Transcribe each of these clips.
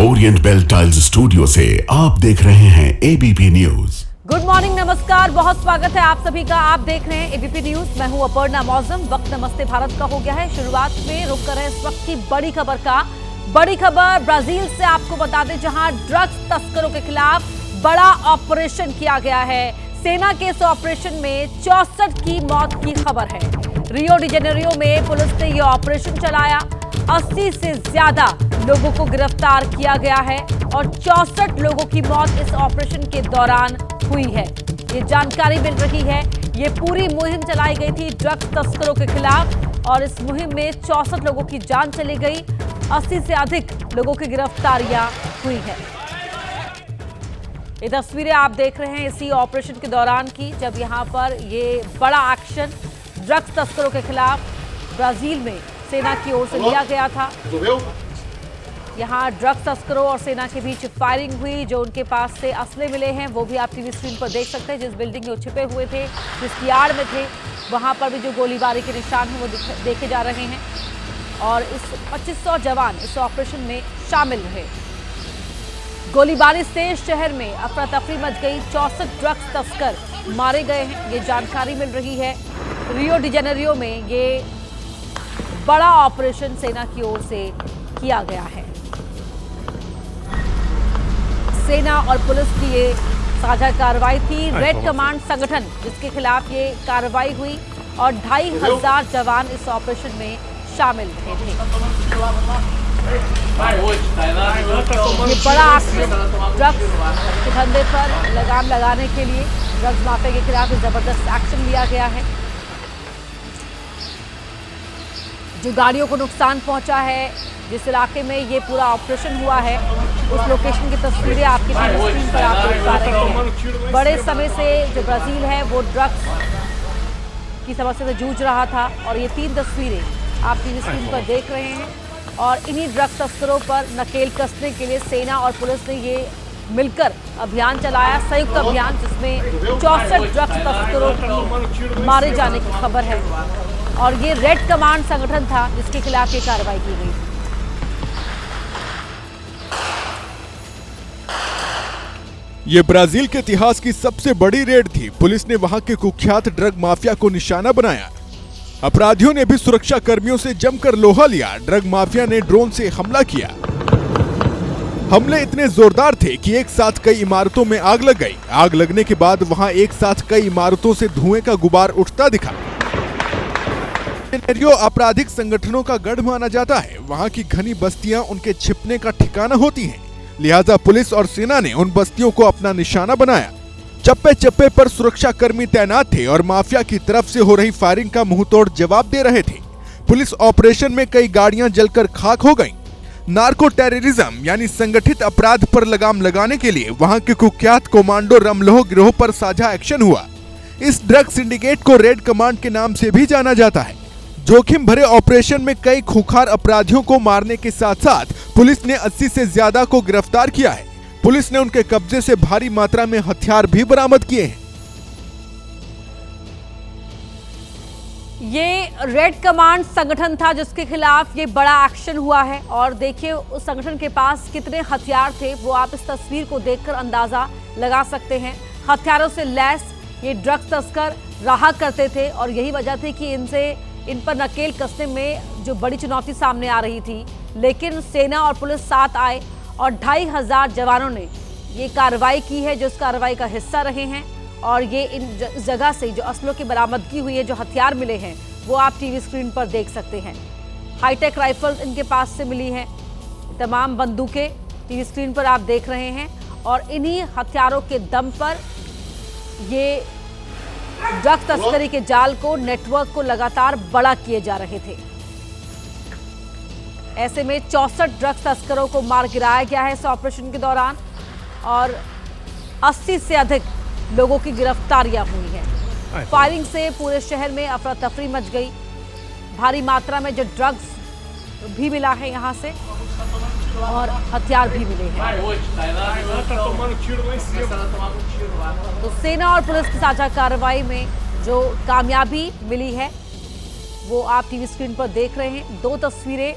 Orient bell tiles studio से आप देख रहे हैं एबीपी न्यूज। गुड मॉर्निंग, नमस्कार, बहुत स्वागत है आप सभी का। आप देख रहे हैं एबीपी न्यूज। मैं हूं अपर्णा मौसम। वक्त नमस्ते भारत का हो गया है। शुरुआत में रुक कर है इस वक्त की बड़ी खबर का। बड़ी खबर ब्राजील से आपको बता दें, जहां ड्रग्स तस्करों के खिलाफ बड़ा ऑपरेशन किया गया है। सेना के इस ऑपरेशन में 64 की मौत की खबर है। रियो डी जेनेरियो में पुलिस ने यह ऑपरेशन चलाया। 80 से ज्यादा लोगों को गिरफ्तार किया गया है और 64 लोगों की मौत इस ऑपरेशन के दौरान हुई है। ये जानकारी मिल रही है। ये पूरी मुहिम चलाई गई थी ड्रग्स तस्करों के खिलाफ और इस मुहिम में 64 लोगों की जान चली गई। 80 से अधिक लोगों की गिरफ्तारियां हुई है। ये तस्वीरें आप देख रहे हैं इसी ऑपरेशन के दौरान की, जब यहां पर ये बड़ा एक्शन ड्रग्स तस्करों के खिलाफ ब्राजील में सेना की ओर से लिया गया था। यहाँ ड्रग्स तस्करों और सेना के बीच फायरिंग हुई। जो उनके पास से असले मिले हैं वो भी आप टीवी स्क्रीन पर देख सकते हैं। जिस बिल्डिंग में वो छिपे हुए थे, जिस यार्ड में थे, वहाँ पर भी जो गोलीबारी के निशान हैं वो देखे जा रहे हैं। और इस 2500 जवान इस ऑपरेशन में शामिल रहे। गोलीबारी से शहर में अफरा तफरी मच गई। 64 ड्रग्स तस्कर मारे गए हैं, ये जानकारी मिल रही है। रियो डी जेनेरियो में ये बड़ा ऑपरेशन सेना की ओर से किया गया है। सेना और पुलिस की ये साझा कार्रवाई थी। रेड कमांड संगठन जिसके खिलाफ ये कार्रवाई हुई और 2500 जवान इस ऑपरेशन में शामिल थे। ये बड़ा एक्शन ड्रग्स के धंधे पर लगाम लगाने के लिए, ड्रग्स माफिया के खिलाफ जबरदस्त एक्शन लिया गया है। जो गाड़ियों को नुकसान पहुंचा है, जिस इलाके में ये पूरा ऑपरेशन हुआ है, उस लोकेशन की तस्वीरें आपकी टीवी स्क्रीन पर आप देख पा रहे हैं। बड़े समय से जो ब्राजील है वो ड्रग्स की समस्या से जूझ रहा था और ये 3 तस्वीरें आप टीवी स्क्रीन पर देख रहे हैं। और इन्हीं ड्रग्स तस्करों पर नकेल कसने के लिए सेना और पुलिस ने ये मिलकर अभियान चलाया, संयुक्त अभियान, जिसमें 64 ड्रग्स तस्करों की मारे जाने की खबर है। और ये रेड कमांड संगठन था जिसके खिलाफ ये कार्रवाई की गई। ये ब्राजील के इतिहास की सबसे बड़ी रेड थी। पुलिस ने वहां के कुख्यात ड्रग माफिया को निशाना बनाया। अपराधियों ने भी सुरक्षा कर्मियों से जमकर लोहा लिया। ड्रग माफिया ने ड्रोन से हमला किया। हमले इतने जोरदार थे कि एक साथ कई इमारतों में आग लग गई। आग लगने के बाद वहां एक साथ कई इमारतों से धुएं का गुबार उठता दिखा। जेनेरियो आपराधिक संगठनों का गढ़ माना जाता है। वहां की घनी बस्तियां उनके छिपने का ठिकाना होती हैं। लिहाजा पुलिस और सेना ने उन बस्तियों को अपना निशाना बनाया। चप्पे चप्पे पर सुरक्षा कर्मी तैनात थे और माफिया की तरफ से हो रही फायरिंग का मुंहतोड़ जवाब दे रहे थे। पुलिस ऑपरेशन में कई गाड़ियां जलकर खाक हो गईं। नार्को टेररिज्म यानी संगठित अपराध पर लगाम लगाने के लिए वहां के कुख्यात कमांडो रमलोह गिरोह पर साझा एक्शन हुआ। इस ड्रग सिंडिकेट को रेड कमांड के नाम से भी जाना जाता है। जोखिम भरे ऑपरेशन में कई खूंखार अपराधियों को मारने के साथ साथ पुलिस ने 80 से ज्यादा को गिरफ्तार किया है। पुलिस ने उनके कब्जे से भारी मात्रा में हथियार भी बरामद किए हैं। ये रेड कमांड संगठन था जिसके खिलाफ ये बड़ा एक्शन हुआ है। और देखिए उस संगठन के पास कितने हथियार थे वो आप इस तस्वीर को देखकर अंदाजा लगा सकते हैं। हथियारों से लैस ये ड्रग्स तस्कर रहा करते थे और यही वजह थी कि इन पर नकेल कसने में जो बड़ी चुनौती सामने आ रही थी। लेकिन सेना और पुलिस साथ आए और 2500 जवानों ने ये कार्रवाई की है, जो इस कार्रवाई का हिस्सा रहे हैं। और ये इन जगह से जो असलों की बरामदगी हुई है, जो हथियार मिले हैं, वो आप टीवी स्क्रीन पर देख सकते हैं। हाईटेक राइफल्स इनके पास से मिली हैं। तमाम बंदूकें टीवी स्क्रीन पर आप देख रहे हैं। और इन्हीं हथियारों के दम पर ये ड्रग्स तस्करी के जाल को, नेटवर्क को लगातार बड़ा किए जा रहे थे। ऐसे में 64 ड्रग्स तस्करों को मार गिराया गया है इस ऑपरेशन के दौरान और 80 से अधिक लोगों की गिरफ्तारियां हुई हैं। फायरिंग से पूरे शहर में अफरा तफरी मच गई। भारी मात्रा में जो ड्रग्स भी मिला है यहाँ से और हथियार भी मिले हैं। तो सेना और पुलिस की साझा कार्रवाई में जो कामयाबी मिली है वो आप टीवी स्क्रीन पर देख रहे हैं। 2 तस्वीरें,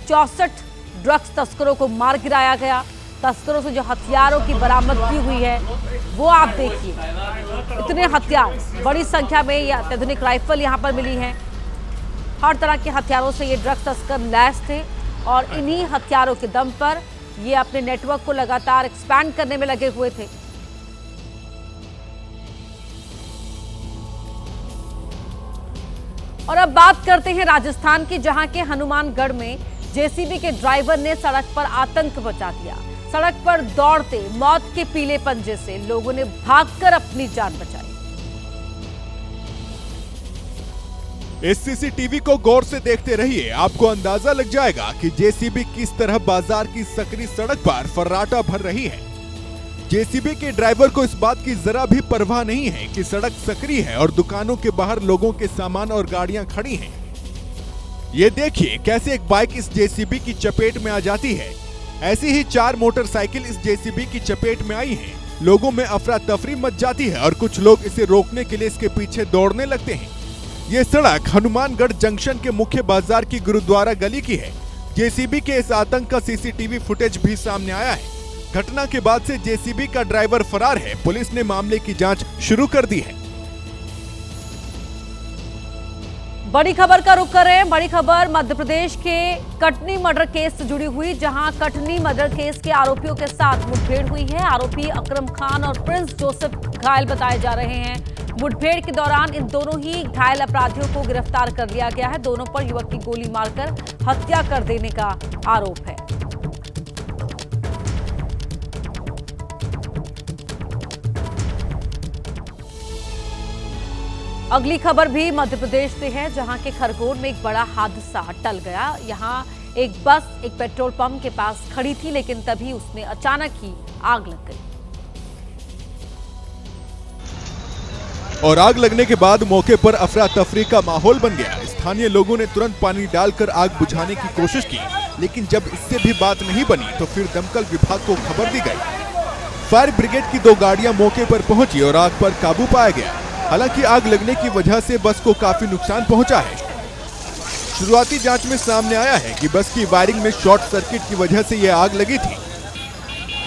64 ड्रग्स तस्करों को मार गिराया गया तस्करों से जो हथियारों की बरामदगी हुई है वो आप देखिए। इतने हथियार, बड़ी संख्या में ये अत्याधुनिक राइफल यहाँ पर मिली हैं। हर तरह के हथियारों से ये ड्रग्स तस्कर लैस थे और इन्हीं हथियारों के दम पर ये अपने नेटवर्क को लगातार एक्सपैंड करने में लगे हुए थे। और अब बात करते हैं राजस्थान की, जहां के हनुमानगढ़ में जेसीबी के ड्राइवर ने सड़क पर आतंक मचा दिया। सड़क पर दौड़ते मौत के पीले पंजे से लोगों ने भागकर अपनी जान बचाई। इस सीसीटीवी को गौर से देखते रहिए, आपको अंदाजा लग जाएगा कि जेसीबी किस तरह बाजार की सकरी सड़क पर फर्राटा भर रही है। जेसीबी के ड्राइवर को इस बात की जरा भी परवाह नहीं है कि सड़क सकरी है और दुकानों के बाहर लोगों के सामान और गाड़ियां खड़ी हैं। ये देखिए कैसे एक बाइक इस जेसीबी की चपेट में आ जाती है। ऐसी ही 4 मोटरसाइकिल इस जेसीबी की चपेट में आई हैं। लोगों में अफरा तफरी मच जाती है और कुछ लोग इसे रोकने के लिए इसके पीछे दौड़ने लगते हैं। ये सड़क हनुमानगढ़ जंक्शन के मुख्य बाजार की गुरुद्वारा गली की है। जेसीबी के इस आतंक का सीसीटीवी फुटेज भी सामने आया है। घटना के बाद से जेसीबी का ड्राइवर फरार है। पुलिस ने मामले की जांच शुरू कर दी है। बड़ी खबर का रुख कर रहे हैं। बड़ी खबर मध्य प्रदेश के कटनी मर्डर केस से जुड़ी हुई, जहां कटनी मर्डर केस के आरोपियों के साथ मुठभेड़ हुई है। आरोपी अकरम खान और प्रिंस जोसेफ घायल बताए जा रहे हैं। मुठभेड़ के दौरान इन दोनों ही घायल अपराधियों को गिरफ्तार कर लिया गया है। दोनों पर युवक की गोली मारकर हत्या कर देने का आरोप है। अगली खबर भी मध्य प्रदेश से है, जहां के खरगोन में एक बड़ा हादसा टल गया। यहां एक बस एक पेट्रोल पंप के पास खड़ी थी, लेकिन तभी उसमें अचानक ही आग लग गई। और आग लगने के बाद मौके पर अफरा तफरी का माहौल बन गया। स्थानीय लोगों ने तुरंत पानी डालकर आग बुझाने की कोशिश की, लेकिन जब इससे भी बात नहीं बनी तो फिर दमकल विभाग को खबर दी गई। फायर ब्रिगेड की 2 गाड़ियां मौके पर पहुंची और आग पर काबू पाया गया। हालांकि आग लगने की वजह से बस को काफी नुकसान पहुंचा है। शुरुआती जांच में सामने आया है कि बस की वायरिंग में शॉर्ट सर्किट की वजह से यह आग लगी थी।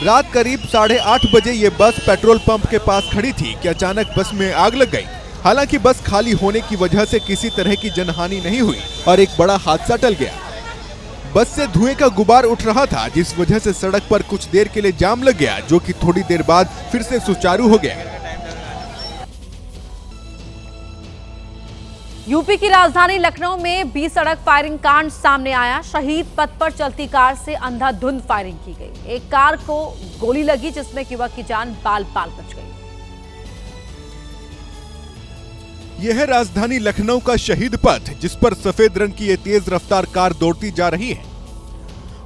रात करीब 8:30 बजे ये बस पेट्रोल पंप के पास खड़ी थी कि अचानक बस में आग लग गई। हालांकि बस खाली होने की वजह से किसी तरह की जनहानि नहीं हुई और एक बड़ा हादसा टल गया। बस से धुएं का गुबार उठ रहा था, जिस वजह से सड़क पर कुछ देर के लिए जाम लग गया, जो कि थोड़ी देर बाद फिर से सुचारू हो गया। यूपी की राजधानी लखनऊ में 20 सड़क फायरिंग कांड सामने आया। शहीद पथ पर चलती कार से अंधाधुंध फायरिंग की गई। एक कार को गोली लगी, जिसमें युवक की जान बाल बाल बच गई। यह है राजधानी लखनऊ का शहीद पथ, जिस पर सफेद रंग की यह तेज रफ्तार कार दौड़ती जा रही है।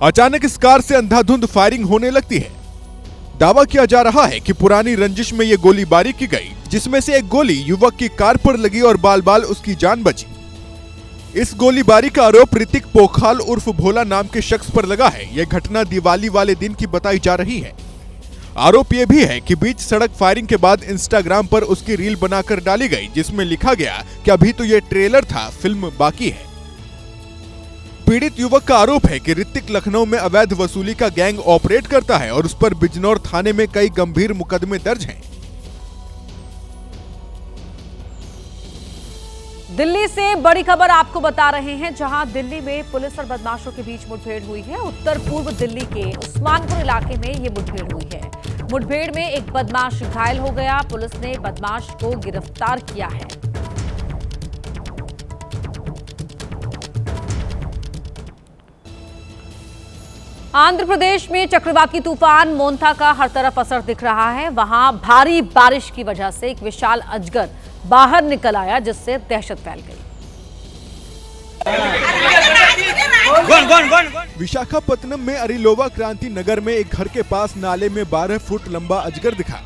अचानक इस कार से अंधाधुंध फायरिंग होने लगती है। दावा किया जा रहा है कि पुरानी रंजिश में यह गोलीबारी की गई, जिसमें से एक गोली युवक की कार पर लगी और बाल बाल उसकी जान बची। इस गोलीबारी का आरोप ऋतिक पोखाल उर्फ भोला नाम के शख्स पर लगा है। यह घटना दिवाली वाले दिन की बताई जा रही है। आरोप यह भी है कि बीच सड़क फायरिंग के बाद इंस्टाग्राम पर उसकी रील बनाकर डाली गई, जिसमें लिखा गया कि अभी तो यह ट्रेलर था, फिल्म बाकी है। पीड़ित युवक का आरोप है कि ऋतिक लखनऊ में अवैध वसूली का गैंग ऑपरेट करता है और उस पर बिजनौर थाने में कई गंभीर मुकदमे दर्ज हैं। दिल्ली से बड़ी खबर आपको बता रहे हैं, जहां दिल्ली में पुलिस और बदमाशों के बीच मुठभेड़ हुई है। उत्तर पूर्व दिल्ली के उस्मानपुर इलाके में ये मुठभेड़ हुई है। मुठभेड़ में एक बदमाश घायल हो गया। पुलिस ने बदमाश को गिरफ्तार किया है। आंध्र प्रदेश में चक्रवाती तूफान मोंथा का हर तरफ असर दिख रहा है। वहां भारी बारिश की वजह से एक विशाल अजगर बाहर निकल आया, जिससे दहशत फैल गई। विशाखापत्तनम में अरिलोवा क्रांति नगर में एक घर के पास नाले में 12 फुट लंबा अजगर दिखा।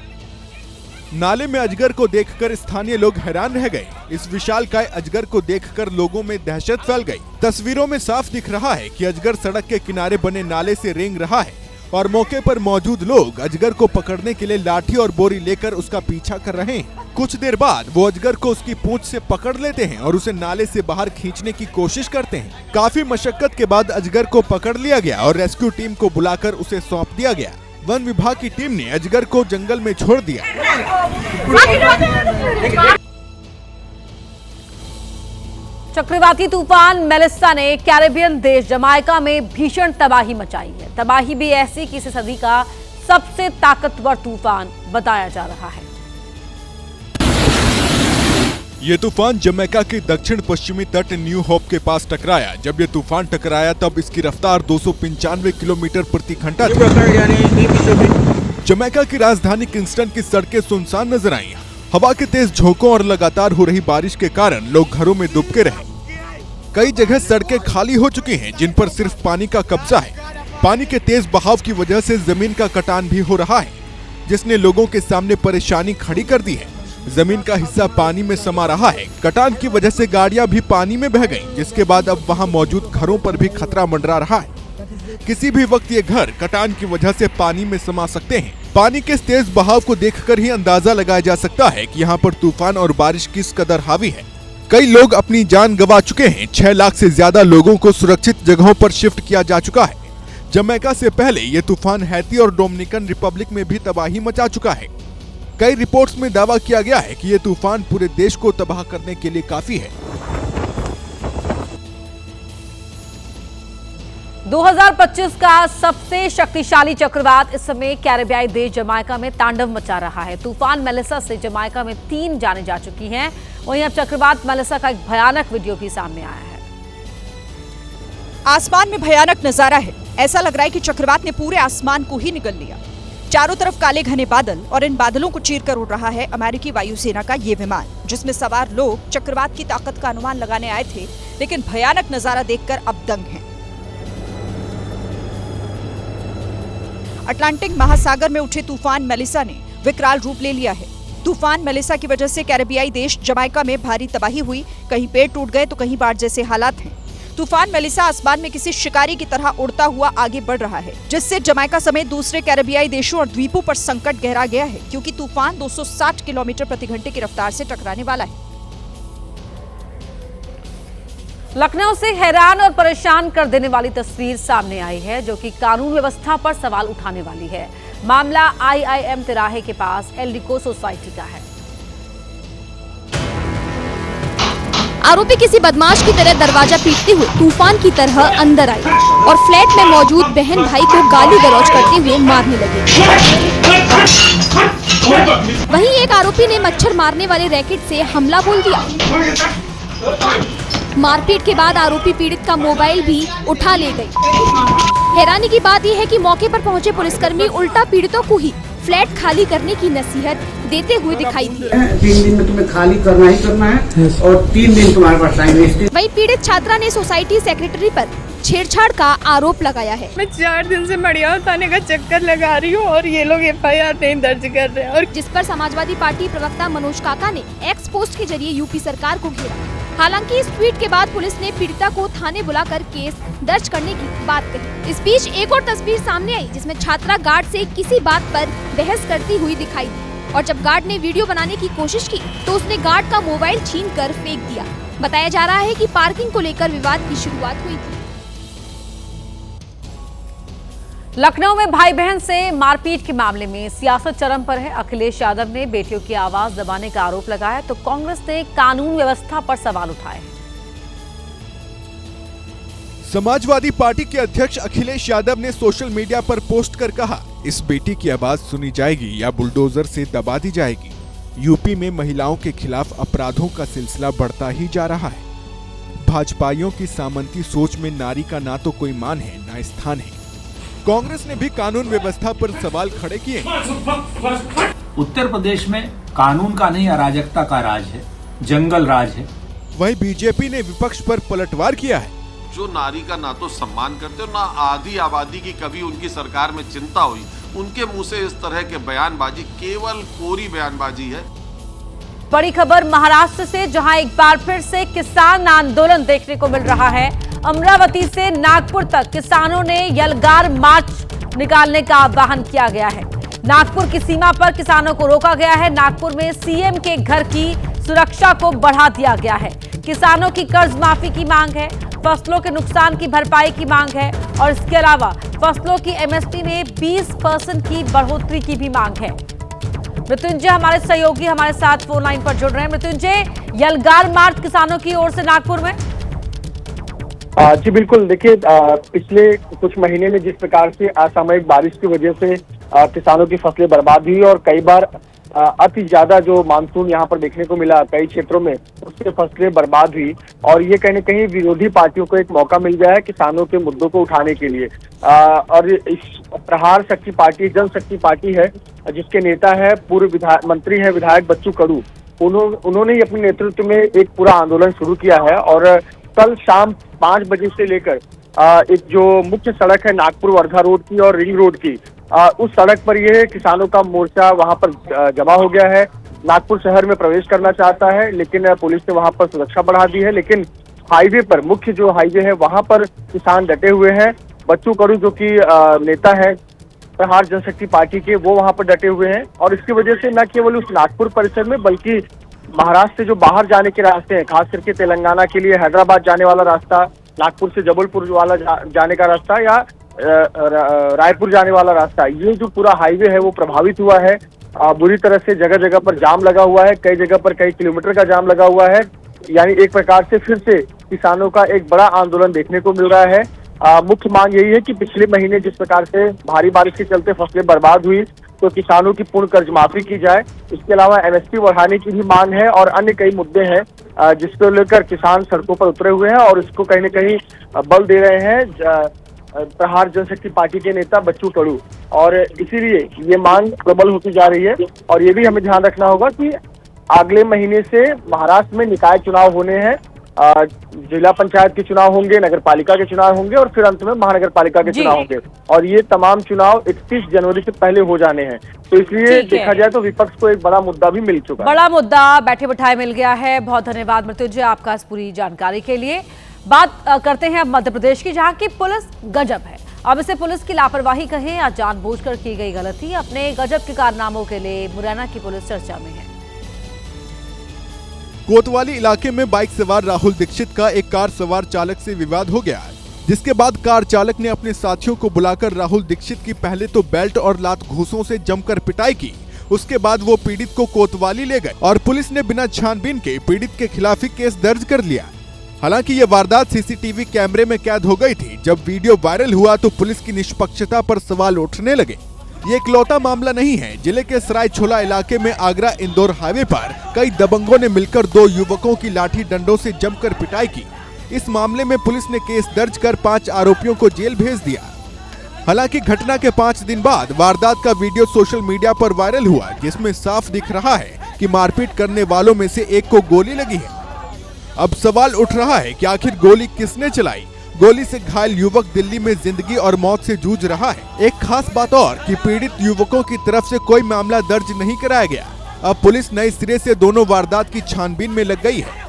नाले में अजगर को देखकर स्थानीय लोग हैरान रह गए। इस विशालकाय अजगर को देखकर लोगों में दहशत फैल गई। तस्वीरों में साफ दिख रहा है कि अजगर सड़क के किनारे बने नाले से रेंग रहा है और मौके पर मौजूद लोग अजगर को पकड़ने के लिए लाठी और बोरी लेकर उसका पीछा कर रहे हैं। कुछ देर बाद वो अजगर को उसकी पूंछ से पकड़ लेते हैं और उसे नाले से बाहर खींचने की कोशिश करते हैं। काफी मशक्कत के बाद अजगर को पकड़ लिया गया और रेस्क्यू टीम को बुलाकर उसे सौंप दिया गया। वन विभाग की टीम ने अजगर को जंगल में छोड़ दिया। चक्रवाती तूफान मेलिसा ने कैरेबियन देश जमाइका में भीषण तबाही मचाई है। तबाही भी ऐसी कि इसे सदी का सबसे ताकतवर तूफान बताया जा रहा है। ये तूफान जमैका के दक्षिण पश्चिमी तट न्यू होप के पास टकराया। जब ये तूफान टकराया तब इसकी रफ्तार 295 किलोमीटर प्रति घंटा थी। जमैका की राजधानी किंगस्टन की सड़कें सुनसान नजर आईं। हवा के तेज झोंकों और लगातार हो रही बारिश के कारण लोग घरों में दुबके रहे। कई जगह सड़कें खाली हो चुकी हैं, जिन पर सिर्फ पानी का कब्जा है। पानी के तेज बहाव की वजह से जमीन का कटान भी हो रहा है, जिसने लोगों के सामने परेशानी खड़ी कर दी है। जमीन का हिस्सा पानी में समा रहा है। कटान की वजह से गाड़ियां भी पानी में बह गईं, जिसके बाद अब वहां मौजूद घरों पर भी खतरा मंडरा रहा है। किसी भी वक्त ये घर कटान की वजह से पानी में समा सकते हैं। पानी के तेज बहाव को देखकर ही अंदाजा लगाया जा सकता है कि यहाँ पर तूफान और बारिश किस कदर हावी है। कई लोग अपनी जान गंवा चुके हैं। 6 लाख से ज्यादा लोगों को सुरक्षित जगहों पर शिफ्ट किया जा चुका है। जमैका से पहले ये तूफान हैती और डोमिनिकन रिपब्लिक में भी तबाही मचा चुका है। कई रिपोर्ट्स में दावा किया गया है कि ये तूफान पूरे देश को तबाह करने के लिए काफी है। 2025 का सबसे शक्तिशाली चक्रवात इस समय कैरेबियाई देश जमाइका में तांडव मचा रहा है। तूफान मेलिसा से जमाइका में 3 जानें जा चुकी हैं। वहीं अब चक्रवात मेलिसा का एक भयानक वीडियो भी सामने आया है। आसमान में भयानक नजारा है। ऐसा लग रहा है कि चक्रवात ने पूरे आसमान को ही निगल लिया। चारों तरफ काले घने बादल और इन बादलों को चीरकर उड़ रहा है अमेरिकी वायुसेना का ये विमान, जिसमें सवार लोग चक्रवात की ताकत का अनुमान लगाने आए थे, लेकिन भयानक नजारा देखकर अब दंग हैं। अटलांटिक महासागर में उठे तूफान मेलिसा ने विकराल रूप ले लिया है। तूफान मेलिसा की वजह से कैरेबियाई देश जमाइका में भारी तबाही हुई। कहीं पेड़ टूट गए तो कहीं बाढ़ जैसे हालात हैं। तूफान मेलिसा आसमान में किसी शिकारी की तरह उड़ता हुआ आगे बढ़ रहा है, जिससे जमाइका समेत दूसरे कैरेबियाई देशों और द्वीपों पर संकट गहरा गया है, क्योंकि तूफान 260 किलोमीटर प्रति घंटे की रफ्तार से टकराने वाला है। लखनऊ से हैरान और परेशान कर देने वाली तस्वीर सामने आई है, जो कि कानून व्यवस्था पर सवाल उठाने वाली है। मामला IIM तिराहे के पास एल्डिको सोसाइटी का है। आरोपी किसी बदमाश की तरह दरवाजा पीटते हुए तूफान की तरह अंदर आई और फ्लैट में मौजूद बहन भाई को गाली गलौज करते हुए मारने लगे। वहीं एक आरोपी ने मच्छर मारने वाले रैकेट से हमला बोल दिया। मारपीट के बाद आरोपी पीड़ित का मोबाइल भी उठा ले गई। हैरानी की बात यह है कि मौके पर पहुंचे पुलिसकर्मी उल्टा पीड़ितों को ही फ्लैट खाली करने की नसीहत देते हुए दिखाई दिए। 3 दिन में तुम्हें खाली करना ही करना है और 3 दिन तुम्हारे पास टाइम है। वहीं पीड़ित छात्रा ने सोसाइटी सेक्रेटरी पर छेड़छाड़ का आरोप लगाया है। मैं 4 दिन से मड़ियाव थाने का चक्कर लगा रही हूँ और ये लोग FIR नहीं दर्ज कर रहे हैं। और जिस पर समाजवादी पार्टी प्रवक्ता मनोज काका ने एक्स पोस्ट के जरिए यूपी सरकार को घेरा। हालांकि इस ट्वीट के बाद पुलिस ने पीड़िता को थाने बुलाकर केस दर्ज करने की बात कही। इस बीच एक और तस्वीर सामने आई, जिसमें छात्रा गार्ड से किसी बात पर बहस करती हुई दिखाई दी और जब गार्ड ने वीडियो बनाने की कोशिश की तो उसने गार्ड का मोबाइल छीनकर फेंक दिया। बताया जा रहा है कि पार्किंग को लेकर विवाद की शुरुआत हुई थी। लखनऊ में भाई बहन से मारपीट के मामले में सियासत चरम पर है। अखिलेश यादव ने बेटियों की आवाज दबाने का आरोप लगाया तो कांग्रेस ने कानून व्यवस्था पर सवाल उठाए। समाजवादी पार्टी के अध्यक्ष अखिलेश यादव ने सोशल मीडिया पर पोस्ट कर कहा, इस बेटी की आवाज सुनी जाएगी या बुलडोजर से दबा दी जाएगी। यूपी में महिलाओं के खिलाफ अपराधों का सिलसिला बढ़ता ही जा रहा है। भाजपाइयों की सामंती सोच में नारी का ना तो कोई मान है ना स्थान है। कांग्रेस ने भी कानून व्यवस्था पर सवाल खड़े किए। उत्तर प्रदेश में कानून का नहीं अराजकता का राज है, जंगल राज है। वहीं बीजेपी ने विपक्ष पर पलटवार किया है। जो नारी का ना तो सम्मान करते और ना आधी आबादी की कभी उनकी सरकार में चिंता हुई, उनके मुंह से इस तरह के बयानबाजी केवल कोरी बयानबाजी है। बड़ी खबर महाराष्ट्र से, जहां एक बार फिर से किसान आंदोलन देखने को मिल रहा है। अमरावती से नागपुर तक किसानों ने यलगार मार्च निकालने का आह्वान किया गया है। नागपुर की सीमा पर किसानों को रोका गया है। नागपुर में CM के घर की सुरक्षा को बढ़ा दिया गया है। किसानों की कर्ज माफी की मांग है, फसलों के नुकसान की भरपाई की मांग है और इसके अलावा फसलों की एमएसपी में 20% की बढ़ोतरी की भी मांग है। मृत्युंजय हमारे सहयोगी हमारे साथ फोन लाइन पर जुड़ रहे हैं। मृत्युंजय, यलगार मार्च किसानों की ओर से नागपुर में। जी बिल्कुल, देखिए पिछले कुछ महीने में जिस प्रकार से असामयिक बारिश की वजह से किसानों की फसलें बर्बाद हुई और कई बार अति ज्यादा जो मानसून यहाँ पर देखने को मिला कई क्षेत्रों में, उससे फसलें बर्बाद हुई और ये कहीं न कहीं विरोधी पार्टियों को एक मौका मिल गया है किसानों के मुद्दों को उठाने के लिए। और इस प्रहार शक्ति पार्टी जनशक्ति पार्टी है जिसके नेता है पूर्व मंत्री है विधायक बच्चू कडू, उन्होंने ही अपने नेतृत्व में एक पूरा आंदोलन शुरू किया है और कल शाम 5 बजे से लेकर एक जो मुख्य सड़क है नागपुर वर्धा रोड की और रिंग रोड की, उस सड़क पर यह किसानों का मोर्चा वहां पर जमा हो गया है। नागपुर शहर में प्रवेश करना चाहता है लेकिन पुलिस ने वहां पर सुरक्षा बढ़ा दी है, लेकिन हाईवे पर, मुख्य जो हाईवे है वहां पर किसान डटे हुए हैं। बच्चू कडू जो कि नेता है प्रहार जनशक्ति पार्टी के, वो वहां पर डटे हुए हैं और इसकी वजह से न केवल उस नागपुर परिसर में बल्कि महाराष्ट्र से जो बाहर जाने के रास्ते हैं, खास करके तेलंगाना के लिए हैदराबाद जाने वाला रास्ता, नागपुर से जबलपुर वाला जाने का रास्ता या रायपुर जाने वाला रास्ता, ये जो पूरा हाईवे है वो प्रभावित हुआ है। बुरी तरह से जगह जगह पर जाम लगा हुआ है, कई जगह पर कई किलोमीटर का जाम लगा हुआ है। यानी एक प्रकार से फिर से किसानों का एक बड़ा आंदोलन देखने को मिल रहा है। मुख्य मांग यही है कि पिछले महीने जिस प्रकार से भारी बारिश के चलते फसलें बर्बाद हुई तो किसानों की पूर्ण कर्ज माफी की जाए। इसके अलावा एमएसपी बढ़ाने की भी मांग है और अन्य कई मुद्दे हैं जिसको लेकर किसान सड़कों पर उतरे हुए हैं और इसको कहीं न कहीं बल दे रहे हैं प्रहार जनशक्ति पार्टी के नेता बच्चू कडू। और इसीलिए ये मांग प्रबल होती जा रही है और ये भी हमें ध्यान रखना होगा कि अगले महीने से महाराष्ट्र में निकाय चुनाव होने हैं, जिला पंचायत के चुनाव होंगे, नगर पालिका के चुनाव होंगे और फिर अंत में महानगर पालिका के चुनाव होंगे और ये तमाम चुनाव 31 जनवरी से पहले हो जाने हैं। तो इसलिए देखा जाए तो विपक्ष को एक बड़ा मुद्दा भी मिल चुका है, बड़ा मुद्दा बैठे बिठाए मिल गया है। बहुत धन्यवाद मृत्युंजय आपका इस पूरी जानकारी के लिए। बात करते हैं अब मध्य प्रदेश की, जहां की पुलिस गजब है। अब इसे पुलिस की लापरवाही कहें या जानबूझकर की गई गलती, अपने गजब के कारनामों के लिए मुरैना की पुलिस चर्चा में है। कोतवाली इलाके में बाइक सवार राहुल दीक्षित का एक कार सवार चालक से विवाद हो गया, जिसके बाद कार चालक ने अपने साथियों को बुलाकर राहुल दीक्षित की पहले तो बेल्ट और लात घूंसों से जमकर पिटाई की। उसके बाद वो पीड़ित को कोतवाली ले गए और पुलिस ने बिना छानबीन के पीड़ित के खिलाफ ही केस दर्ज कर लिया। हालांकि ये वारदात सीसीटीवी कैमरे में कैद हो गई थी। जब वीडियो वायरल हुआ तो पुलिस की निष्पक्षता पर सवाल उठने लगे। ये इकलौता मामला नहीं है। जिले के सरायछोला इलाके में आगरा इंदौर हाईवे पर कई दबंगों ने मिलकर 2 युवकों की लाठी डंडों से जमकर पिटाई की। इस मामले में पुलिस ने केस दर्ज कर 5 आरोपियों को जेल भेज दिया। हालांकि घटना के 5 दिन बाद वारदात का वीडियो सोशल मीडिया पर वायरल हुआ, जिसमें साफ दिख रहा है कि मारपीट करने वालों में से एक को गोली लगी है। अब सवाल उठ रहा है कि आखिर गोली किसने चलाई। गोली से घायल युवक दिल्ली में जिंदगी और मौत से जूझ रहा है। एक खास बात और कि पीड़ित युवकों की तरफ से कोई मामला दर्ज नहीं कराया गया। अब पुलिस नए सिरे से दोनों वारदात की छानबीन में लग गई है।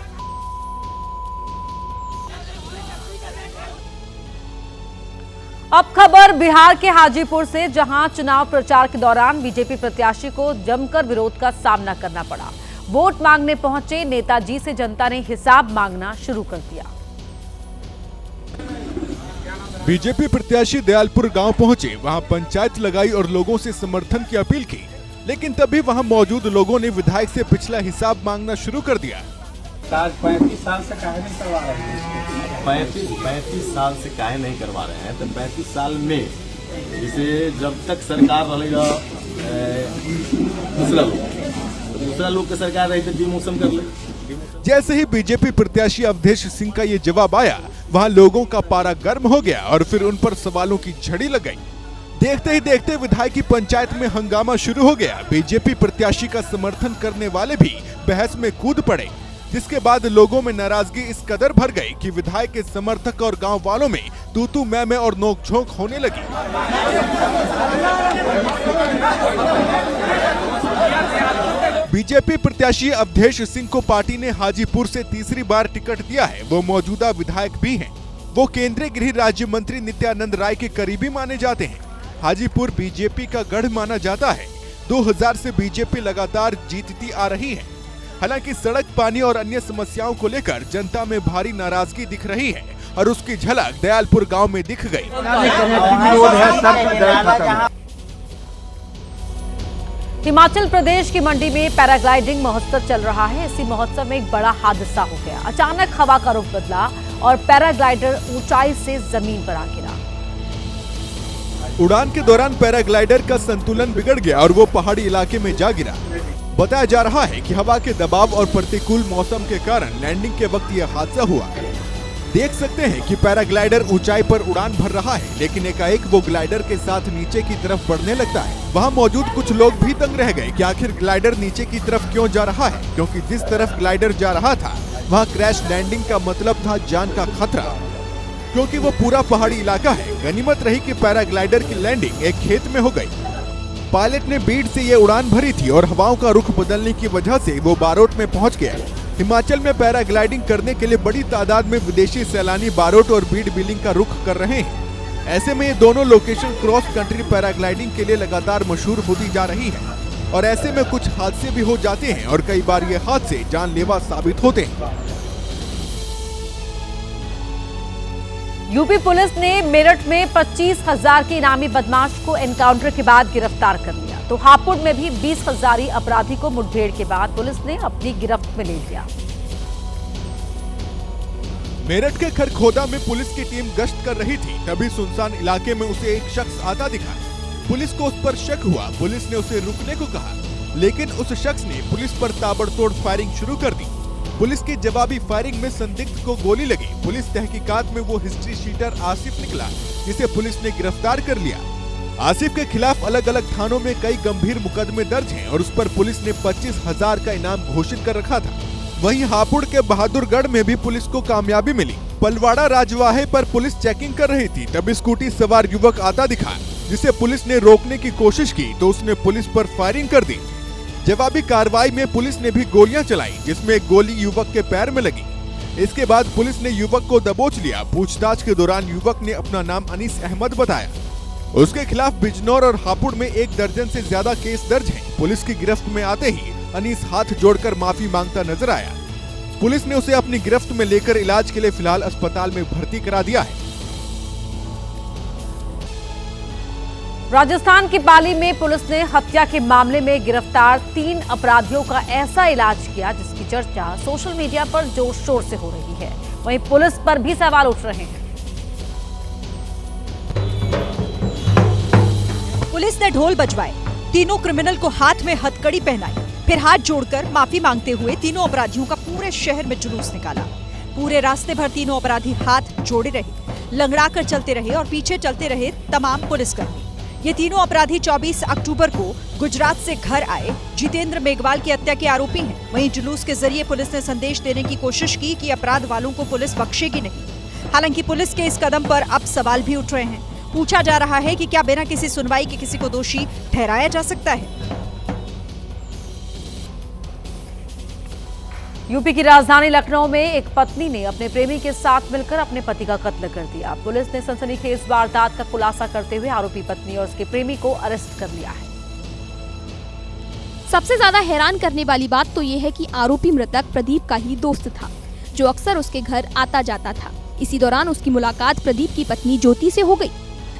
अब खबर बिहार के हाजीपुर से, जहां चुनाव प्रचार के दौरान बीजेपी प्रत्याशी को जमकर विरोध का सामना करना पड़ा। वोट मांगने पहुंचे नेताजी से जनता ने हिसाब मांगना शुरू कर दिया। बीजेपी प्रत्याशी दयालपुर गांव पहुंचे, वहां पंचायत लगाई और लोगों से समर्थन की अपील की, लेकिन तभी वहां मौजूद लोगों ने विधायक से पिछला हिसाब मांगना शुरू कर दिया। 35 साल से काहे नहीं करवा रहे हैं? 35 साल से काहे नहीं करवा रहे हैं? तो 35 साल में जिसे जब तक सरकार रहेगा दूसरा लोग की सरकार रही तो डिमोशन कर ले। जैसे ही बीजेपी प्रत्याशी अवधेश सिंह का ये जवाब आया, वहां लोगों का पारा गर्म हो गया और फिर उन पर सवालों की झड़ी लग गई। देखते ही देखते विधायक की पंचायत में हंगामा शुरू हो गया। बीजेपी प्रत्याशी का समर्थन करने वाले भी बहस में कूद पड़े, जिसके बाद लोगों में नाराजगी इस कदर भर गई कि विधायक के समर्थक और गांव वालों में तू मैं और नोकझोंक होने लगी। बीजेपी प्रत्याशी अवधेश सिंह को पार्टी ने हाजीपुर से तीसरी बार टिकट दिया है। वो मौजूदा विधायक भी हैं। वो केंद्रीय गृह राज्य मंत्री नित्यानंद राय के करीबी माने जाते हैं। हाजीपुर बीजेपी का गढ़ माना जाता है। 2000 से बीजेपी लगातार जीतती आ रही है। हालांकि सड़क, पानी और अन्य समस्याओं को लेकर जनता में भारी नाराजगी दिख रही है और उसकी झलक दयालपुर गांव में दिख गई। हिमाचल प्रदेश की मंडी में पैराग्लाइडिंग महोत्सव चल रहा है। इसी महोत्सव में एक बड़ा हादसा हो गया। अचानक हवा का रुख बदला और पैराग्लाइडर ऊंचाई से जमीन पर आ गिरा। उड़ान के दौरान पैराग्लाइडर का संतुलन बिगड़ गया और वो पहाड़ी इलाके में जा गिरा। बताया जा रहा है कि हवा के दबाव और प्रतिकूल मौसम के कारण लैंडिंग के वक्त यह हादसा हुआ। देख सकते हैं कि पैराग्लाइडर ऊंचाई पर उड़ान भर रहा है, लेकिन एकाएक वो ग्लाइडर के साथ नीचे की तरफ बढ़ने लगता है। वहां मौजूद कुछ लोग भी दंग रह गए कि आखिर ग्लाइडर नीचे की तरफ क्यों जा रहा है, क्योंकि जिस तरफ ग्लाइडर जा रहा था वहां क्रैश लैंडिंग का मतलब था जान का खतरा, क्योंकि वो पूरा पहाड़ी इलाका है। गनीमत रही कि पैराग्लाइडर की लैंडिंग एक खेत में हो गई। पायलट ने बीड़ से ये उड़ान भरी थी और हवाओं का रुख बदलने की वजह से वो बारोट में पहुंच गया। हिमाचल में पैराग्लाइडिंग करने के लिए बड़ी तादाद में विदेशी सैलानी बारोट और बीड़ बिलिंग का रुख कर रहे हैं। ऐसे में ये दोनों लोकेशन क्रॉस कंट्री पैराग्लाइडिंग के लिए लगातार मशहूर होती जा रही है और ऐसे में कुछ हादसे भी हो जाते हैं और कई बार ये हादसे जानलेवा साबित होते हैं। यूपी पुलिस ने मेरठ में 25,000 के इनामी बदमाश को एनकाउंटर के बाद गिरफ्तार कर लिया। तो हापुड़ में भी 20,000 अपराधी को मुठभेड़ के बाद पुलिस ने अपनी गिरफ्त में ले लिया। मेरठ के खरखोदा में पुलिस की टीम गश्त कर रही थी, तभी सुनसान इलाके में उसे एक शख्स आता दिखा। पुलिस को उस पर शक हुआ। पुलिस ने उसे रुकने को कहा, लेकिन उस शख्स ने पुलिस पर ताबड़तोड़ फायरिंग शुरू कर दी। पुलिस की जवाबी फायरिंग में संदिग्ध को गोली लगी। पुलिस तहकीकात में वो हिस्ट्री शीटर आसिफ निकला, जिसे पुलिस ने गिरफ्तार कर लिया। आसिफ के खिलाफ अलग अलग थानों में कई गंभीर मुकदमे दर्ज हैं और उस पर पुलिस ने 25,000 का इनाम घोषित कर रखा था। वहीं हापुड़ के बहादुरगढ़ में भी पुलिस को कामयाबी मिली। पलवाड़ा राजवाहे पर पुलिस चेकिंग कर रही थी, तब स्कूटी सवार युवक आता दिखा, जिसे पुलिस ने रोकने की कोशिश की तो उसने पुलिस पर फायरिंग कर दी। जवाबी कार्रवाई में पुलिस ने भी गोलियां चलाई, जिसमें एक गोली युवक के पैर में लगी। इसके बाद पुलिस ने युवक को दबोच लिया। पूछताछ के दौरान युवक ने अपना नाम अनीस अहमद बताया। उसके खिलाफ बिजनौर और हापुड़ में 1 दर्जन से ज्यादा केस दर्ज हैं। पुलिस की गिरफ्त में आते ही अनीस हाथ जोड़कर माफी मांगता नजर आया। पुलिस ने उसे अपनी गिरफ्त में लेकर इलाज के लिए फिलहाल अस्पताल में भर्ती करा दिया है। राजस्थान की पाली में पुलिस ने हत्या के मामले में गिरफ्तार 3 अपराधियों का ऐसा इलाज किया जिसकी चर्चा सोशल मीडिया पर जोर शोर से हो रही है। वहीं पुलिस पर भी सवाल उठ रहे हैं। पुलिस ने ढोल बजवाए, तीनों क्रिमिनल को हाथ में हथकड़ी पहनाई, फिर हाथ जोड़कर माफी मांगते हुए तीनों अपराधियों का पूरे शहर में जुलूस निकाला। पूरे रास्ते भर तीनों अपराधी हाथ जोड़े रहे, लंगड़ा कर चलते रहे और पीछे चलते रहे तमाम पुलिसकर्मी। ये तीनों अपराधी 24 अक्टूबर को गुजरात से घर आए जितेंद्र मेघवाल की हत्या के आरोपी हैं। वहीं जुलूस के जरिए पुलिस ने संदेश देने की कोशिश की कि अपराध वालों को पुलिस बख्शेगी नहीं। हालांकि पुलिस के इस कदम पर अब सवाल भी उठ रहे हैं। पूछा जा रहा है कि क्या बिना किसी सुनवाई के किसी को दोषी ठहराया जा सकता है? यूपी की राजधानी लखनऊ में एक पत्नी ने अपने प्रेमी के साथ मिलकर अपने पति का कत्ल कर दिया। पुलिस ने सनसनीखेज वारदात का खुलासा करते हुए आरोपी पत्नी और उसके प्रेमी को अरेस्ट कर लिया है। सबसे ज्यादा हैरान करने वाली बात तो ये है कि आरोपी मृतक प्रदीप का ही दोस्त था, जो अक्सर उसके घर आता जाता था। इसी दौरान उसकी मुलाकात प्रदीप की पत्नी ज्योति से हो गई।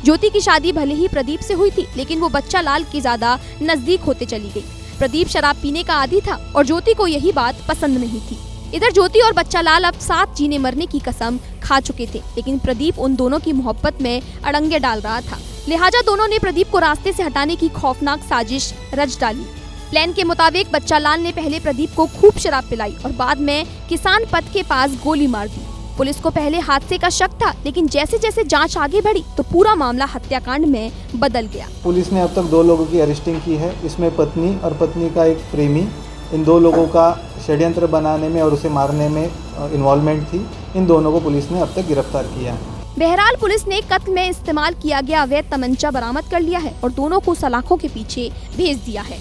ज्योति की शादी भले ही प्रदीप से हुई थी, लेकिन वो बच्चा लाल की ज्यादा नजदीक होते चली गई। प्रदीप शराब पीने का आदी था और ज्योति को यही बात पसंद नहीं थी। इधर ज्योति और बच्चा लाल अब साथ जीने मरने की कसम खा चुके थे, लेकिन प्रदीप उन दोनों की मोहब्बत में अड़ंगे डाल रहा था। लिहाजा दोनों ने प्रदीप को रास्ते से हटाने की खौफनाक साजिश रच डाली। प्लान के मुताबिक बच्चा लाल ने पहले प्रदीप को खूब शराब पिलाई और बाद में किसान पथ के पास गोली मार दी। पुलिस को पहले हादसे का शक था, लेकिन जैसे जैसे जांच आगे बढ़ी तो पूरा मामला हत्याकांड में बदल गया। पुलिस ने अब तक 2 लोगों की अरेस्टिंग की है। इसमें पत्नी और पत्नी का एक प्रेमी, इन 2 लोगों का षड्यंत्र बनाने में और उसे मारने में इन्वॉल्वमेंट थी। इन दोनों को पुलिस ने अब तक गिरफ्तार किया है। बहरहाल पुलिस ने कत्ल में इस्तेमाल किया गया अवैध तमंचा बरामद कर लिया है और दोनों को सलाखों के पीछे भेज दिया है।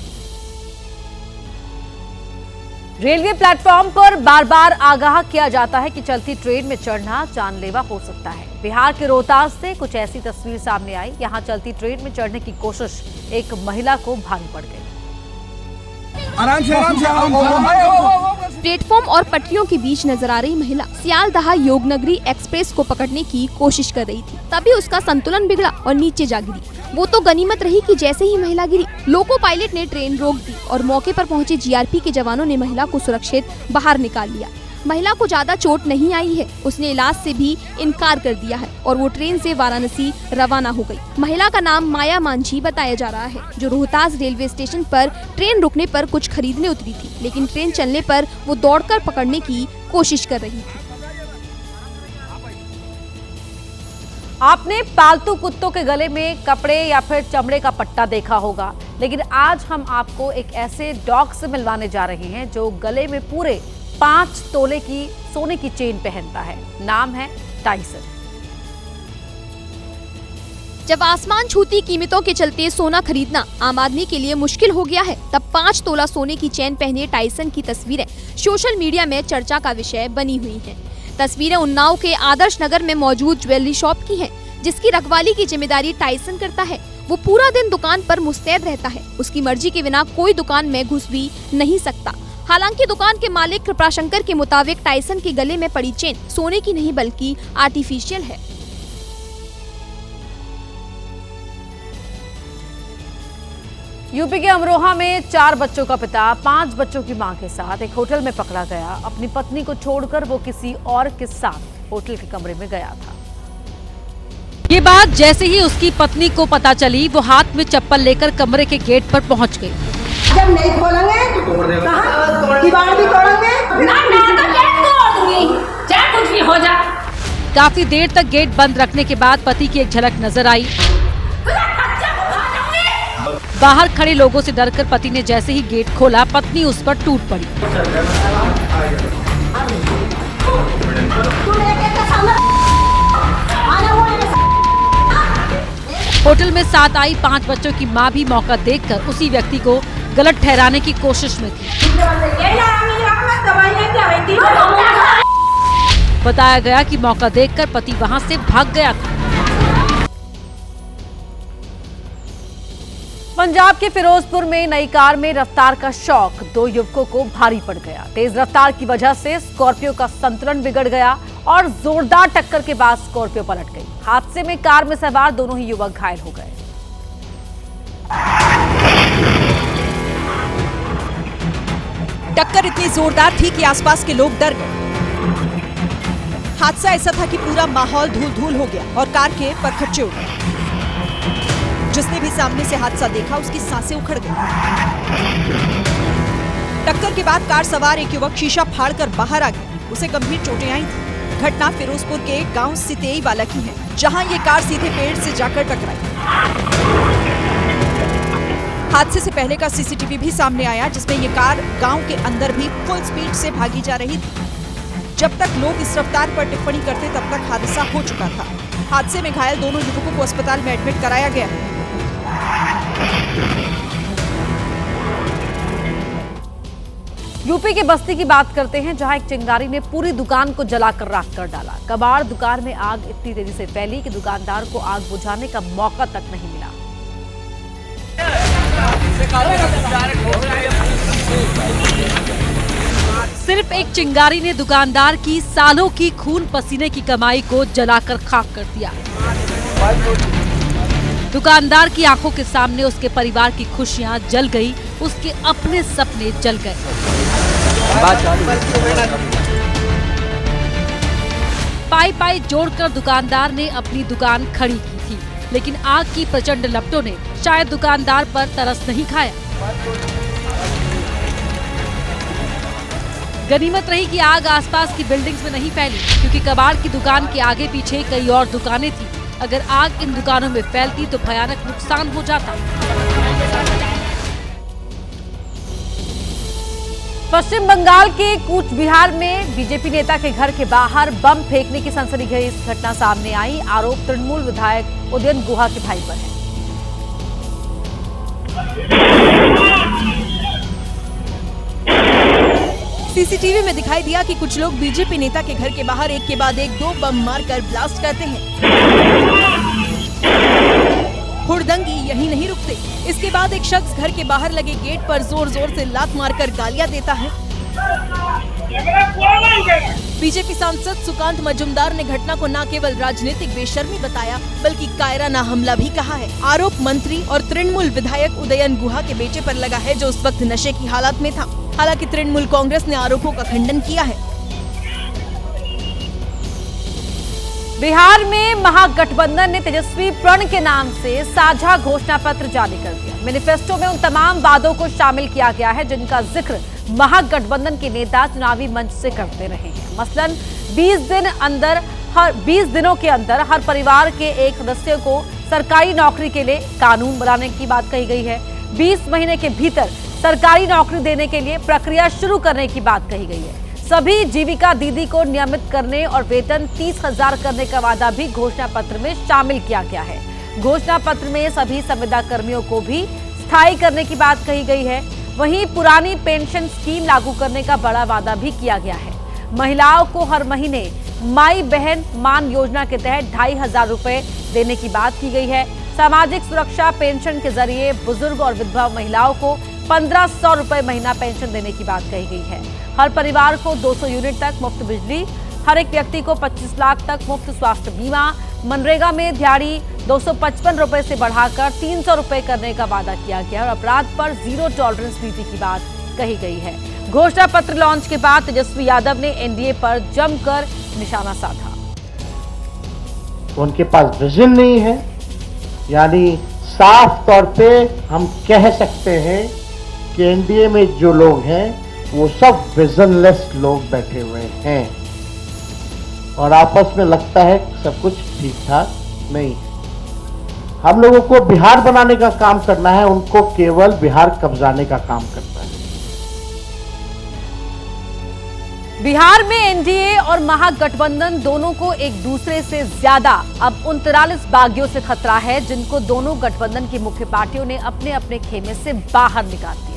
रेलवे प्लेटफॉर्म पर बार बार आगाह किया जाता है कि चलती ट्रेन में चढ़ना जानलेवा हो सकता है। बिहार के रोहतास से कुछ ऐसी तस्वीर सामने आई। यहां चलती ट्रेन में चढ़ने की कोशिश एक महिला को भारी पड़ गई। आराम से प्लेटफॉर्म और पटरियों के बीच नजर आ रही महिला सियालदह योगनगरी एक्सप्रेस को पकड़ने की कोशिश कर रही थी, तभी उसका संतुलन बिगड़ा और नीचे जा गिरी। वो तो गनीमत रही कि जैसे ही महिला गिरी, लोको पायलट ने ट्रेन रोक दी और मौके पर पहुंचे जीआरपी के जवानों ने महिला को सुरक्षित बाहर निकाल लिया। महिला को ज्यादा चोट नहीं आई है, उसने इलाज से भी इनकार कर दिया है और वो ट्रेन से वाराणसी रवाना हो गई। महिला का नाम माया मांझी बताया जा रहा है, जो रोहतास रेलवे स्टेशन पर ट्रेन रुकने पर कुछ खरीदने उतरी थी, लेकिन ट्रेन चलने पर वो दौड़कर पकड़ने की कोशिश कर रही थी। आपने पालतू कुत्तों के गले में कपड़े या फिर चमड़े का पट्टा देखा होगा, लेकिन आज हम आपको एक ऐसे डॉग से मिलवाने जा रहे हैं जो गले में पूरे 5 तोले की सोने की चेन पहनता है। नाम है टाइसन। जब आसमान छूती कीमतों के चलते सोना खरीदना आम आदमी के लिए मुश्किल हो गया है, तब 5 तोला सोने की चेन पहने टाइसन की तस्वीरें सोशल मीडिया में चर्चा का विषय बनी हुई हैं। तस्वीरें उन्नाव के आदर्श नगर में मौजूद ज्वेलरी शॉप की हैं, जिसकी रखवाली की जिम्मेदारी टाइसन करता है। वो पूरा दिन दुकान पर मुस्तैद रहता है, उसकी मर्जी के बिना कोई दुकान में घुस भी नहीं सकता। हालांकि दुकान के मालिक कृपाशंकर के मुताबिक टाइसन के गले में पड़ी चेन सोने की नहीं बल्कि आर्टिफिशियल है। यूपी के अमरोहा में 4 बच्चों का पिता 5 बच्चों की मां के साथ एक होटल में पकड़ा गया। अपनी पत्नी को छोड़कर वो किसी और के साथ होटल के कमरे में गया था। ये बात जैसे ही उसकी पत्नी को पता चली, वो हाथ में चप्पल लेकर कमरे के गेट पर पहुंच गई। जब नहीं खोलेंगे कहाँ दीवार भी तोड़ेंगे ना तो गेट तोड़ दूंगी, चाहे कुछ भी हो जाए। काफी देर तक गेट बंद रखने के बाद पति की एक झलक नजर आई। बाहर खड़े लोगों से डरकर पति ने जैसे ही गेट खोला, पत्नी उस पर टूट पड़ी। होटल में साथ आई 5 बच्चों की मां भी मौका देखकर उसी व्यक्ति को गलत ठहराने की कोशिश में थी। बताया गया कि मौका देखकर पति वहां से भाग गया था। पंजाब के फिरोजपुर में नई कार में रफ्तार का शौक 2 युवकों को भारी पड़ गया। तेज रफ्तार की वजह से स्कॉर्पियो का संतुलन बिगड़ गया और जोरदार टक्कर के बाद स्कॉर्पियो पलट गई। हादसे में कार में सवार दोनों ही युवक घायल हो गए। टक्कर इतनी जोरदार थी कि आसपास के लोग डर गए। हादसा ऐसा था कि पूरा माहौल धूल धूल हो गया और कार के परखच्चे उड़ गए। जिसने भी सामने से हादसा देखा, उसकी सांसें उखड़ गई। टक्कर के बाद कार सवार एक युवक शीशा फाड़कर बाहर आ गया। उसे गंभीर चोटें आई थी। घटना फिरोजपुर के गांव सितेई वाला की है, जहां ये कार सीधे पेड़ से जाकर टकराई। हादसे से पहले का सीसीटीवी भी सामने आया, जिसमें ये कार गांव के अंदर भी फुल स्पीड से भागी जा रही थी। जब तक लोग इस रफ्तार पर टिप्पणी करते, तब तक हादसा हो चुका था। हादसे में घायल दोनों युवकों को अस्पताल में एडमिट कराया गया है। यूपी के बस्ती की बात करते हैं, जहां एक चिंगारी ने पूरी दुकान को जलाकर राख कर डाला। कबाड़ दुकान में आग इतनी तेजी से फैली कि दुकानदार को आग बुझाने का मौका तक नहीं मिला। सिर्फ एक चिंगारी ने दुकानदार की सालों की खून पसीने की कमाई को जलाकर खाक कर दिया। दुकानदार की आंखों के सामने उसके परिवार की खुशियां जल गई, उसके अपने सपने जल गए। पाई जोड़कर दुकानदार ने अपनी दुकान खड़ी की थी, लेकिन आग की प्रचंड लपटों ने शायद दुकानदार पर तरस नहीं खाया। गनीमत रही कि आग आसपास की बिल्डिंग्स में नहीं फैली, क्योंकि कबाड़ की दुकान के आगे पीछे कई और दुकानें थी। अगर आग इन दुकानों में फैलती तो भयानक नुकसान हो जाता। पश्चिम बंगाल के कूच बिहार में बीजेपी नेता के घर के बाहर बम फेंकने की सनसनीखेज घटना सामने आई। आरोप तृणमूल विधायक उदयन गुहा के भाई पर है। सीसीटीवी में दिखाई दिया कि कुछ लोग बीजेपी नेता के घर के बाहर एक के बाद एक 2 बम मारकर ब्लास्ट करते हैं। हुड़दंगी यही नहीं रुकते। इसके बाद एक शख्स घर के बाहर लगे गेट पर जोर जोर से लात मारकर गालियां देता है। बीजेपी सांसद सुकांत मजुमदार ने घटना को न केवल राजनीतिक बेशर्मी बताया बल्कि कायराना हमला भी कहा है। आरोप मंत्री और तृणमूल विधायक उदयन गुहा के बेटे पर लगा है, जो उस वक्त नशे की हालत में था। हालांकि तृणमूल कांग्रेस ने आरोपों का खंडन किया है। बिहार में महागठबंधन ने तेजस्वी प्रण के नाम से साझा घोषणा पत्र जारी कर दिया। मैनिफेस्टो में उन तमाम वादों को शामिल किया गया है जिनका जिक्र महागठबंधन के नेता चुनावी मंच से करते रहे हैं। मसलन 20 दिनों के अंदर हर परिवार के एक सदस्य को सरकारी नौकरी के लिए कानून बनाने की बात कही गई है। 20 महीने के भीतर सरकारी नौकरी देने के लिए प्रक्रिया शुरू करने की बात कही गई है। सभी जीविका दीदी को नियमित करने और वेतन 30,000 करने का वादा भी घोषणा पत्र में शामिल किया गया है। घोषणा पत्र में सभी संविदा कर्मियों को भी स्थायी करने की बात कही गई है। वहीं पुरानी पेंशन स्कीम लागू करने का बड़ा वादा भी किया गया है। महिलाओं को हर महीने माई बहन मान योजना के तहत 2,500 रुपए देने की बात की गई है। सामाजिक सुरक्षा पेंशन के जरिए बुजुर्ग और विधवा महिलाओं को 1,500 रुपए महीना पेंशन देने की बात कही गई है। हर परिवार को 200 यूनिट तक मुफ्त बिजली, हर एक व्यक्ति को 25 लाख तक मुफ्त स्वास्थ्य बीमा, मनरेगा में दिहाड़ी 255 रुपए से बढ़ाकर 300 रुपए करने का वादा किया गया और अपराध पर जीरो टॉलरेंस नीति की बात कही गई है। घोषणा पत्र लॉन्च के बाद तेजस्वी यादव ने एनडीए पर जमकर निशाना साधा। उनके पास विजन नहीं है, यानी साफ तौर पे हम कह सकते हैं कि एनडीए में जो लोग हैं वो सब विजनलेस लोग बैठे हुए हैं और आपस में लगता है सब कुछ ठीक ठाक नहीं। हम लोगों को बिहार बनाने का काम करना है, उनको केवल बिहार कब्जाने का काम करना है। बिहार में एनडीए और महागठबंधन दोनों को एक दूसरे से ज्यादा अब 39 बागियों से खतरा है, जिनको दोनों गठबंधन की मुख्य पार्टियों ने अपने अपने खेमे से बाहर निकाल दिया।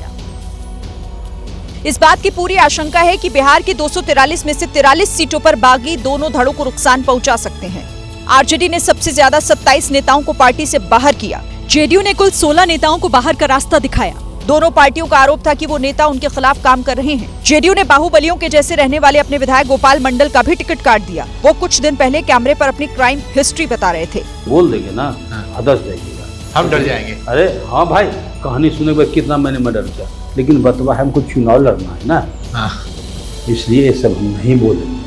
इस बात की पूरी आशंका है कि बिहार की 243 में से 43 सीटों पर बागी दोनों धड़ों को नुकसान पहुंचा सकते हैं। आरजेडी ने सबसे ज्यादा 27 नेताओं को पार्टी से बाहर किया। जेडीयू ने कुल 16 नेताओं को बाहर का रास्ता दिखाया। दोनों पार्टियों का आरोप था कि वो नेता उनके खिलाफ काम कर रहे हैं। जेडीयू ने बाहुबलियों के जैसे रहने वाले अपने विधायक गोपाल मंडल का भी टिकट काट दिया। वो कुछ दिन पहले कैमरे पर अपनी क्राइम हिस्ट्री बता रहे थे। बोल देंगे ना, आदर्श जाइएगा, हम डर जाएंगे। अरे हाँ भाई, कहानी सुने के बाद कितना मैंने मर्डर किया, लेकिन बतवा हमको चुनाव लड़ना है ना, इसलिए ये सब हम नहीं बोलेंगे।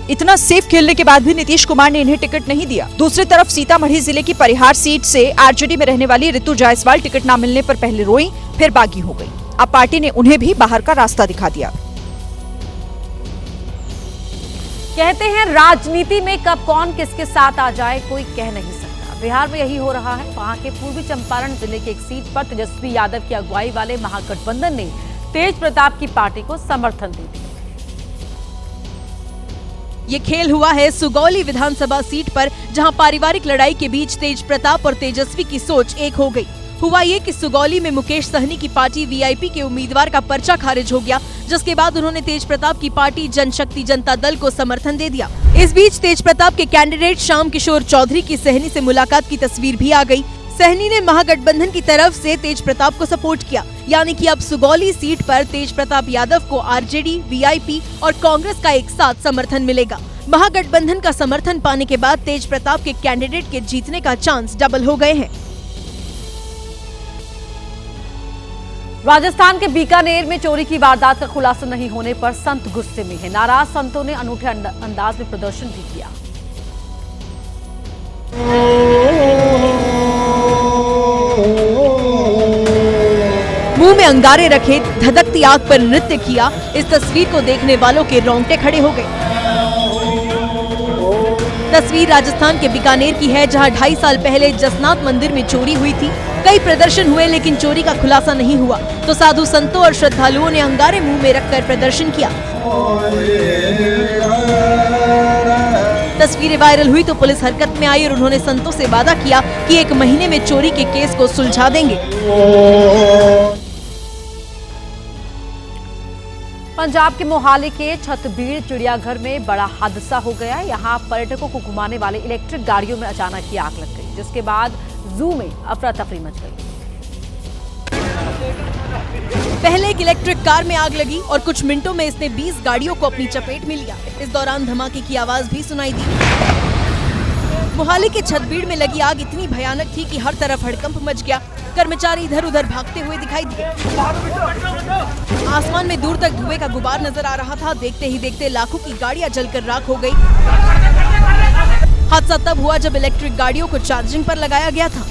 इतना सेफ खेलने के बाद भी नीतीश कुमार ने इन्हें टिकट नहीं दिया। दूसरी तरफ सीतामढ़ी जिले की परिहार सीट से आरजेडी में रहने वाली ऋतु जायसवाल टिकट न मिलने पर पहले रोई, फिर बागी हो गई। अब पार्टी ने उन्हें भी बाहर का रास्ता दिखा दिया। कहते हैं राजनीति में कब कौन किसके साथ आ जाए कोई कह नहीं सकता। बिहार में यही हो रहा है। वहां के पूर्वी चंपारण जिले की एक सीट पर तेजस्वी यादव की अगुवाई वाले महागठबंधन ने तेज प्रताप की पार्टी को समर्थन दे दिया। ये खेल हुआ है सुगौली विधानसभा सीट पर, जहां पारिवारिक लड़ाई के बीच तेज प्रताप और तेजस्वी की सोच एक हो गई। हुआ ये कि सुगौली में मुकेश सहनी की पार्टी वीआईपी के उम्मीदवार का पर्चा खारिज हो गया, जिसके बाद उन्होंने तेज प्रताप की पार्टी जनशक्ति जनता दल को समर्थन दे दिया। इस बीच तेज प्रताप के कैंडिडेट श्याम किशोर चौधरी की सहनी से मुलाकात की तस्वीर भी आ गई। सहनी ने महागठबंधन की तरफ से तेज प्रताप को सपोर्ट किया, यानी कि अब सुगौली सीट पर तेज प्रताप यादव को आरजेडी, वीआईपी और कांग्रेस का एक साथ समर्थन मिलेगा। महागठबंधन का समर्थन पाने के बाद तेज प्रताप के कैंडिडेट के जीतने का चांस डबल हो गए हैं। राजस्थान के बीकानेर में चोरी की वारदात का खुलासा नहीं होने पर संत गुस्से में है। नाराज संतों ने अनूठे अंदाज में प्रदर्शन भी किया। मुंह में अंगारे रखे धधकती आग पर नृत्य किया। इस तस्वीर को देखने वालों के रोंगटे खड़े हो गए। तस्वीर राजस्थान के बीकानेर की है, जहां 2.5 साल पहले जसनाथ मंदिर में चोरी हुई थी। कई प्रदर्शन हुए लेकिन चोरी का खुलासा नहीं हुआ, तो साधु संतों और श्रद्धालुओं ने अंगारे मुंह में रखकर प्रदर्शन किया। तस्वीरें वायरल हुई तो पुलिस हरकत में आई और उन्होंने संतों से वादा किया कि 1 महीने में चोरी के केस को सुलझा देंगे। पंजाब के मोहाली के छतबीड़ चिड़ियाघर में बड़ा हादसा हो गया। यहाँ पर्यटकों को घुमाने वाले इलेक्ट्रिक गाड़ियों में अचानक ही आग लग गई, जिसके बाद जू में अफरा तफरी मच गई। पहले एक इलेक्ट्रिक कार में आग लगी और कुछ मिनटों में इसने 20 गाड़ियों को अपनी चपेट में लिया। इस दौरान धमाके की आवाज भी सुनाई दी। मोहाली के छतबीड़ में लगी आग इतनी भयानक थी कि हर तरफ हड़कंप मच गया। कर्मचारी इधर उधर भागते हुए दिखाई दिए। आसमान में दूर तक धुएं का गुबार नजर आ रहा था। देखते ही देखते लाखों की गाड़ियां जलकर राख हो गई। हादसा तब हुआ जब इलेक्ट्रिक गाड़ियों को चार्जिंग पर लगाया गया था।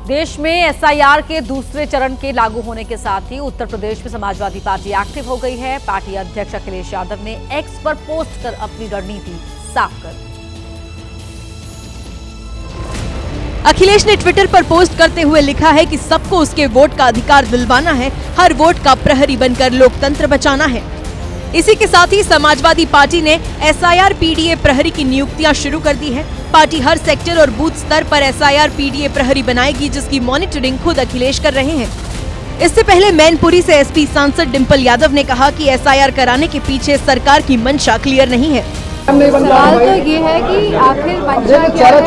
देश में एसआईआर के दूसरे चरण के लागू होने के साथ ही उत्तर प्रदेश में समाजवादी पार्टी एक्टिव हो गई है। पार्टी अध्यक्ष अखिलेश यादव ने एक्स पर पोस्ट कर अपनी रणनीति साफ कर दी। अखिलेश ने ट्विटर पर पोस्ट करते हुए लिखा है कि सबको उसके वोट का अधिकार दिलवाना है, हर वोट का प्रहरी बनकर लोकतंत्र बचाना है। इसी के साथ ही समाजवादी पार्टी ने एसआईआर पीडीए प्रहरी की नियुक्तियां शुरू कर दी है। पार्टी हर सेक्टर और बूथ स्तर पर एसआईआर पीडीए प्रहरी बनाएगी, जिसकी मॉनिटरिंग खुद अखिलेश कर रहे हैं। इससे पहले मैनपुरी से एसपी सांसद डिंपल यादव ने कहा कि एसआईआर कराने के पीछे सरकार की मंशा क्लियर नहीं है। सवाल तो ये है कि आखिर मंशा क्या है?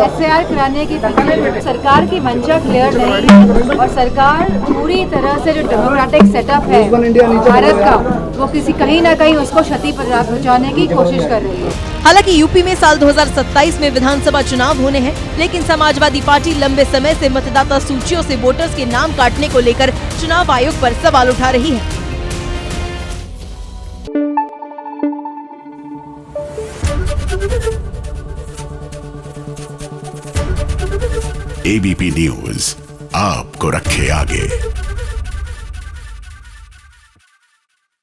एसआईआर कराने की पीछे सरकार की मंशा क्लियर नहीं है और सरकार पूरी तरह से जो डेमोक्रेटिक सेटअप है भारत का, वो कहीं ना कहीं उसको क्षति पहुंचाने की कोशिश कर रही है। हालांकि यूपी में साल 2027 में विधानसभा चुनाव होने हैं, लेकिन समाजवादी पार्टी लंबे समय से मतदाता सूचियों से वोटर्स के नाम काटने को लेकर चुनाव आयोग पर सवाल उठा रही है। एबीपी न्यूज आपको रखे आगे।